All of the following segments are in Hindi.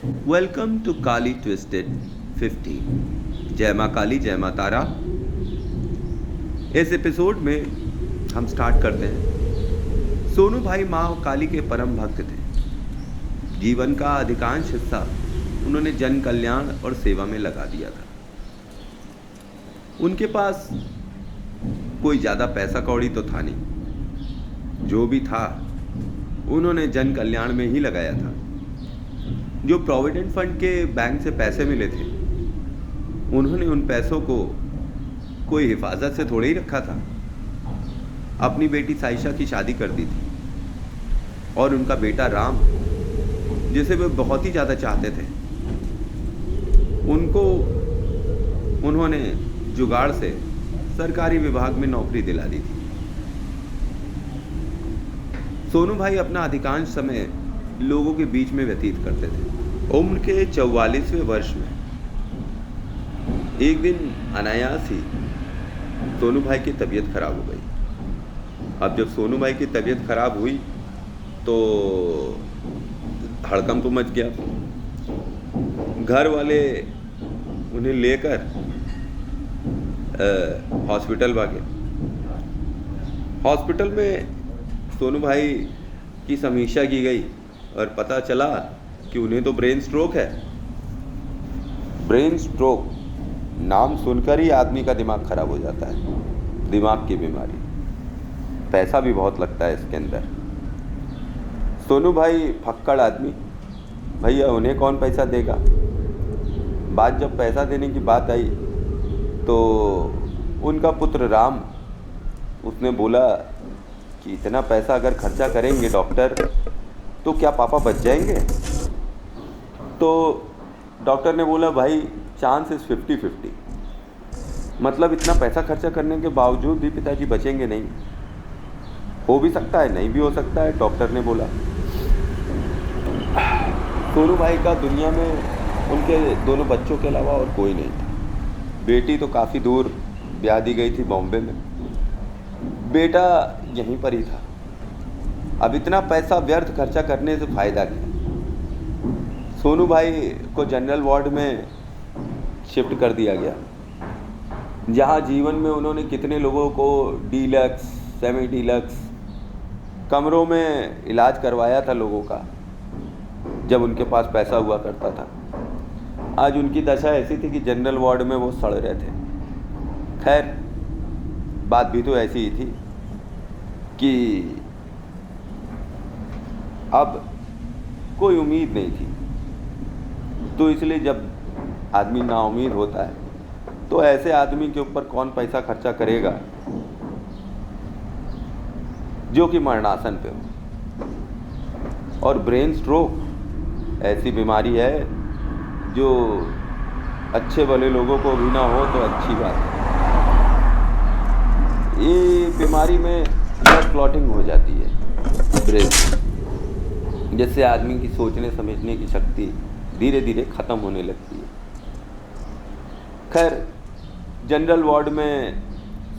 Welcome to Kali twisted 50। जय माँ काली, जय माँ तारा। इस एपिसोड में हम स्टार्ट करते हैं। सोनू भाई माँ काली के परम भक्त थे। जीवन का अधिकांश हिस्सा उन्होंने जन कल्याण और सेवा में लगा दिया था। उनके पास कोई ज़्यादा पैसा कौड़ी तो था नहीं, जो भी था उन्होंने जन कल्याण में ही लगाया था। जो प्रोविडेंट फंड के बैंक से पैसे मिले थे, उन्होंने उन पैसों को कोई हिफाजत से थोड़े ही रखा था। अपनी बेटी साइशा की शादी कर दी थी और उनका बेटा राम, जिसे वे बहुत ही ज़्यादा चाहते थे, उनको उन्होंने जुगाड़ से सरकारी विभाग में नौकरी दिला दी थी। सोनू भाई अपना अधिकांश समय लोगों के बीच में व्यतीत करते थे। उम्र के 44वें वर्ष में एक दिन अनायास ही सोनू भाई की तबीयत खराब हो गई। अब जब सोनू भाई की तबीयत खराब हुई तो हड़कंप मच गया। घर वाले उन्हें लेकर हॉस्पिटल भागे। हॉस्पिटल में सोनू भाई की समीक्षा की गई और पता चला कि उन्हें तो ब्रेन स्ट्रोक है। ब्रेन स्ट्रोक नाम सुनकर ही आदमी का दिमाग खराब हो जाता है। दिमाग की बीमारी, पैसा भी बहुत लगता है इसके अंदर। सोनू भाई फक्कड़ आदमी, भैया उन्हें कौन पैसा देगा। बात जब पैसा देने की बात आई तो उनका पुत्र राम, उसने बोला कि इतना पैसा अगर खर्चा करेंगे डॉक्टर, तो क्या पापा बच जाएंगे। तो डॉक्टर ने बोला, भाई चांस इज़ 50-50, मतलब इतना पैसा खर्चा करने के बावजूद भी पिताजी बचेंगे नहीं। हो भी सकता है, नहीं भी हो सकता है, डॉक्टर ने बोला। सोनू भाई का दुनिया में उनके दोनों बच्चों के अलावा और कोई नहीं था। बेटी तो काफ़ी दूर ब्याह दी गई थी, बॉम्बे में। बेटा यहीं पर ही था। अब इतना पैसा व्यर्थ खर्चा करने से फ़ायदा क्या। सोनू भाई को जनरल वार्ड में शिफ्ट कर दिया गया, जहां जीवन में उन्होंने कितने लोगों को डीलक्स, सेमी डीलक्स कमरों में इलाज करवाया था लोगों का, जब उनके पास पैसा हुआ करता था। आज उनकी दशा ऐसी थी कि जनरल वार्ड में वो सड़ रहे थे। खैर, बात भी तो ऐसी ही थी कि अब कोई उम्मीद नहीं थी। तो इसलिए जब आदमी नाउम्मीद होता है तो ऐसे आदमी के ऊपर कौन पैसा खर्चा करेगा जो कि मरणासन पे हो। और ब्रेन स्ट्रोक ऐसी बीमारी है जो अच्छे भले लोगों को भी ना हो तो अच्छी बात है। ये बीमारी में ब्लड क्लॉटिंग हो जाती है ब्रेन, जिससे आदमी की सोचने समझने की शक्ति धीरे धीरे ख़त्म होने लगती है। खैर, जनरल वार्ड में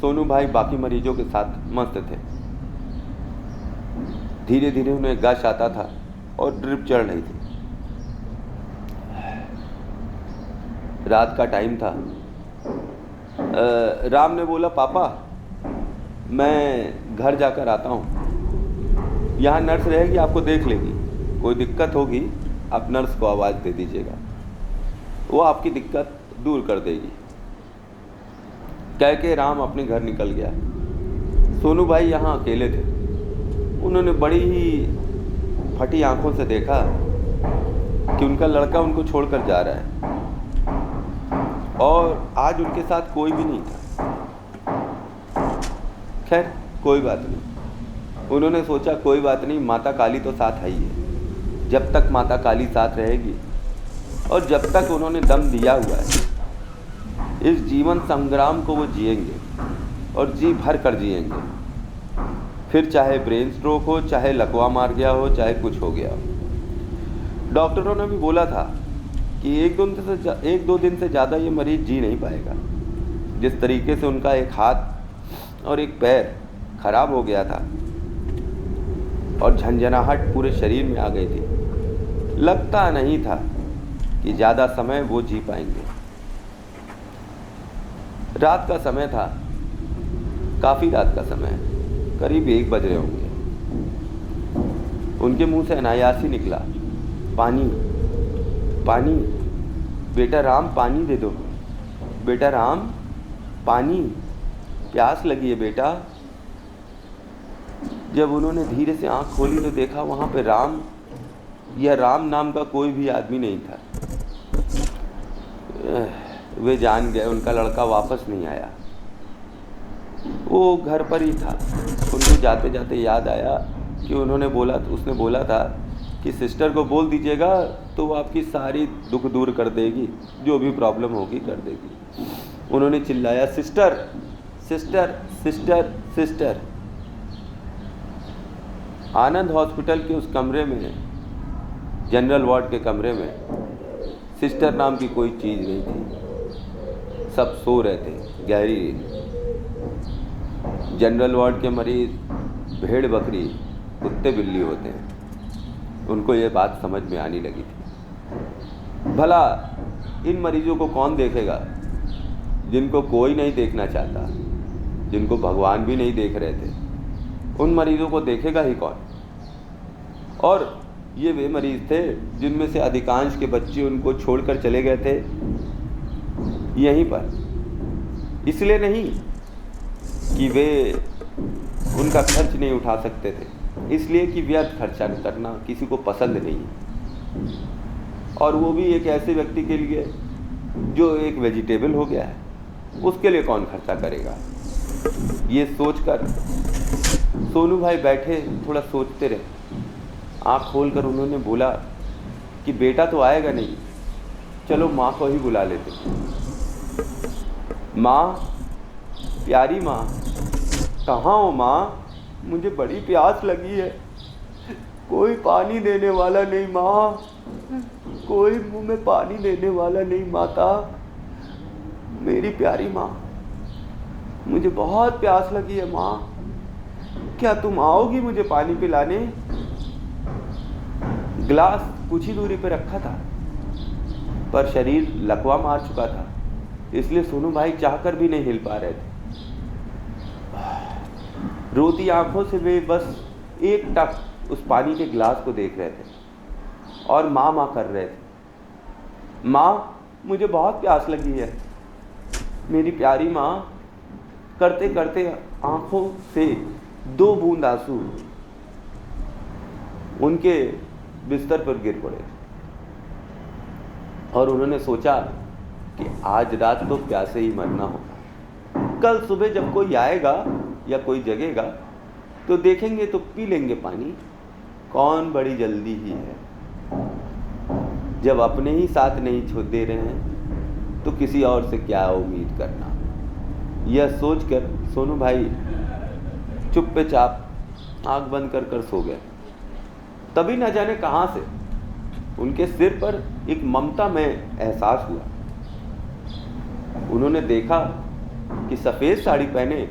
सोनू भाई बाकी मरीजों के साथ मस्त थे। धीरे धीरे उन्हें गश आता था और ड्रिप चढ़ रही थी। रात का टाइम था। राम ने बोला, पापा मैं घर जाकर आता हूँ, यहाँ नर्स रहेगी, आपको देख लेगी, कोई दिक्कत होगी आप नर्स को आवाज़ दे दीजिएगा, वो आपकी दिक्कत दूर कर देगी। कह के राम अपने घर निकल गया। सोनू भाई यहाँ अकेले थे। उन्होंने बड़ी ही फटी आंखों से देखा कि उनका लड़का उनको छोड़कर जा रहा है और आज उनके साथ कोई भी नहीं था। खैर, कोई बात नहीं। उन्होंने सोचा कोई बात नहीं, माता काली तो साथ आई है। जब तक माता काली साथ रहेगी और जब तक उन्होंने दम दिया हुआ है, इस जीवन संग्राम को वो जिएंगे और जी भर कर जिएंगे। फिर चाहे ब्रेन स्ट्रोक हो, चाहे लकवा मार गया हो, चाहे कुछ हो गया हो। डॉक्टरों ने भी बोला था कि एक दो दिन से ज़्यादा ये मरीज जी नहीं पाएगा। जिस तरीके से उनका एक हाथ और एक पैर खराब हो गया था और झंझनाहट पूरे शरीर में आ गई थी, लगता नहीं था कि ज़्यादा समय वो जी पाएंगे। रात का समय था, काफ़ी रात का समय, करीब 1 बज रहे होंगे। उनके मुंह से अनायास ही निकला, पानी पानी, बेटा राम पानी दे दो, बेटा राम पानी, प्यास लगी है बेटा। जब उन्होंने धीरे से आंख खोली तो देखा वहाँ पे राम या राम नाम का कोई भी आदमी नहीं था। वे जान गए उनका लड़का वापस नहीं आया, वो घर पर ही था। उनको जाते जाते याद आया कि उसने बोला था कि सिस्टर को बोल दीजिएगा तो वो आपकी सारी दुख दूर कर देगी, जो भी प्रॉब्लम होगी कर देगी। उन्होंने चिल्लाया, सिस्टर सिस्टर सिस्टर सिस्टर। आनंद हॉस्पिटल के उस कमरे में, जनरल वार्ड के कमरे में, सिस्टर नाम की कोई चीज़ नहीं थी। सब सो रहे थे, गहरी नींद। जनरल वार्ड के मरीज भेड़ बकरी कुत्ते बिल्ली होते हैं, उनको ये बात समझ में आने लगी थी। भला इन मरीजों को कौन देखेगा जिनको कोई नहीं देखना चाहता, जिनको भगवान भी नहीं देख रहे थे, उन मरीजों को देखेगा ही कौन। और ये वे मरीज थे जिनमें से अधिकांश के बच्चे उनको छोड़कर चले गए थे यहीं पर, इसलिए नहीं कि वे उनका खर्च नहीं उठा सकते थे, इसलिए कि व्यर्थ खर्चा करना किसी को पसंद नहीं। और वो भी एक ऐसे व्यक्ति के लिए जो एक वेजिटेबल हो गया है, उसके लिए कौन खर्चा करेगा। ये सोचकर सोनू भाई बैठे थोड़ा सोचते रहे। आँख खोलकर उन्होंने बोला कि बेटा तो आएगा नहीं, चलो माँ को ही बुला लेते। माँ, प्यारी माँ, कहाँ हो माँ, मुझे बड़ी प्यास लगी है, कोई पानी देने वाला नहीं माँ, कोई मुंह में पानी देने वाला नहीं माता, मेरी प्यारी माँ, मुझे बहुत प्यास लगी है माँ, क्या तुम आओगी मुझे पानी पिलाने। ग्लास कुछ ही दूरी पर रखा था, पर शरीर लकवा मार चुका था, इसलिए सोनू भाई चाहकर भी नहीं हिल पा रहे थे। रोती आंखों से वे बस एक टक उस पानी के गिलास को देख रहे थे और माँ माँ कर रहे थे। माँ, मुझे बहुत प्यास लगी है, मेरी प्यारी माँ। करते करते आंखों से 2 बूंद आंसू उनके बिस्तर पर गिर पड़े और उन्होंने सोचा कि आज रात तो प्यासे ही मरना होगा, कल सुबह जब कोई आएगा या कोई जगेगा तो देखेंगे तो पी लेंगे पानी, कौन बड़ी जल्दी ही है। जब अपने ही साथ नहीं छोड़ दे रहे हैं तो किसी और से क्या उम्मीद करना। यह सोचकर सोनू भाई चुपचाप आंख बंद कर कर सो गए। तभी न जाने कहां से उनके सिर पर एक ममता में एहसास हुआ। उन्होंने देखा कि सफ़ेद साड़ी पहने,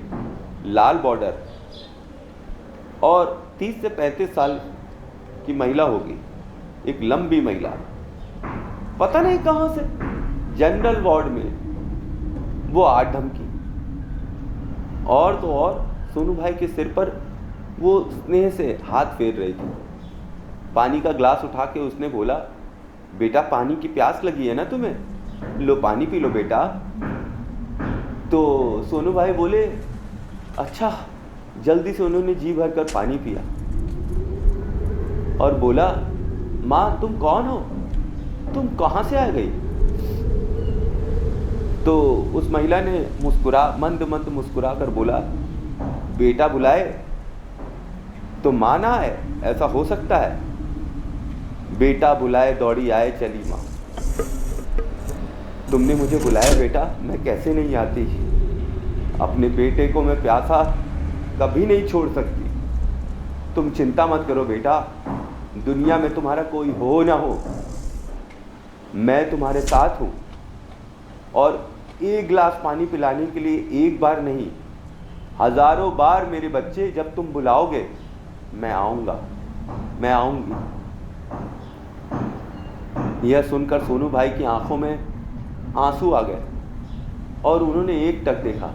लाल बॉर्डर और 30 से 35 साल की महिला होगी, एक लंबी महिला, पता नहीं कहां से जनरल वार्ड में वो आ ढमकी। और तो और सोनू भाई के सिर पर वो स्नेह से हाथ फेर रही थी। पानी का ग्लास उठा के उसने बोला, बेटा पानी की प्यास लगी है ना तुम्हें, लो पानी पी लो बेटा। तो सोनू भाई बोले, अच्छा। जल्दी से उन्होंने जी भर कर पानी पिया और बोला, माँ तुम कौन हो, तुम कहाँ से आ गई। तो उस महिला ने मंद मंद मुस्कुरा कर बोला, बेटा बुलाए तो माँ ना आए, ऐसा हो सकता है। बेटा बुलाए दौड़ी आए चली माँ। तुमने मुझे बुलाया बेटा, मैं कैसे नहीं आती। अपने बेटे को मैं प्यासा कभी नहीं छोड़ सकती। तुम चिंता मत करो बेटा, दुनिया में तुम्हारा कोई हो ना हो, मैं तुम्हारे साथ हूँ। और एक गिलास पानी पिलाने के लिए एक बार नहीं, हजारों बार मेरे बच्चे, जब तुम बुलाओगे मैं आऊँगा, मैं आऊँगी। यह सुनकर सोनू भाई की आंखों में आंसू आ गए और उन्होंने एकटक देखा,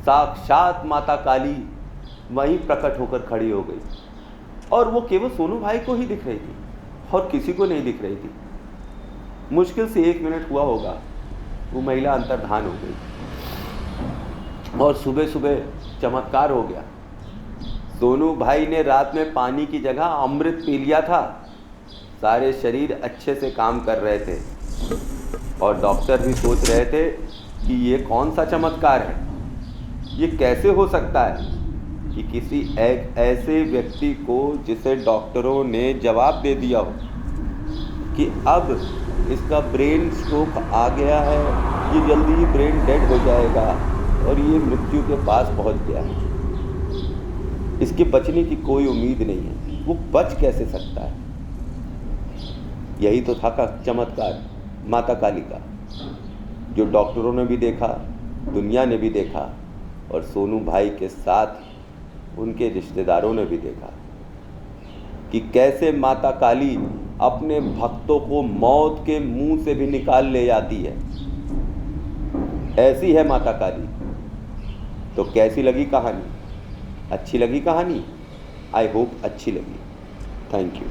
साक्षात माता काली वहीं प्रकट होकर खड़ी हो गई और वो केवल सोनू भाई को ही दिख रही थी और किसी को नहीं दिख रही थी। मुश्किल से 1 मिनट हुआ होगा, वो महिला अंतर्धान हो गई और सुबह सुबह चमत्कार हो गया। सोनू भाई ने रात में पानी की जगह अमृत पी लिया था। सारे शरीर अच्छे से काम कर रहे थे और डॉक्टर भी सोच रहे थे कि ये कौन सा चमत्कार है, ये कैसे हो सकता है कि किसी एक ऐसे व्यक्ति को जिसे डॉक्टरों ने जवाब दे दिया हो कि अब इसका ब्रेन स्ट्रोक आ गया है, ये जल्दी ही ब्रेन डेड हो जाएगा और ये मृत्यु के पास पहुंच गया है, इसके बचने की कोई उम्मीद नहीं है, वो बच कैसे सकता है। यही तो था का चमत्कार माता काली का, जो डॉक्टरों ने भी देखा, दुनिया ने भी देखा और सोनू भाई के साथ उनके रिश्तेदारों ने भी देखा कि कैसे माता काली अपने भक्तों को मौत के मुंह से भी निकाल ले जाती है। ऐसी है माता काली। तो कैसी लगी कहानी? अच्छी लगी कहानी? आई होप अच्छी लगी। Thank you.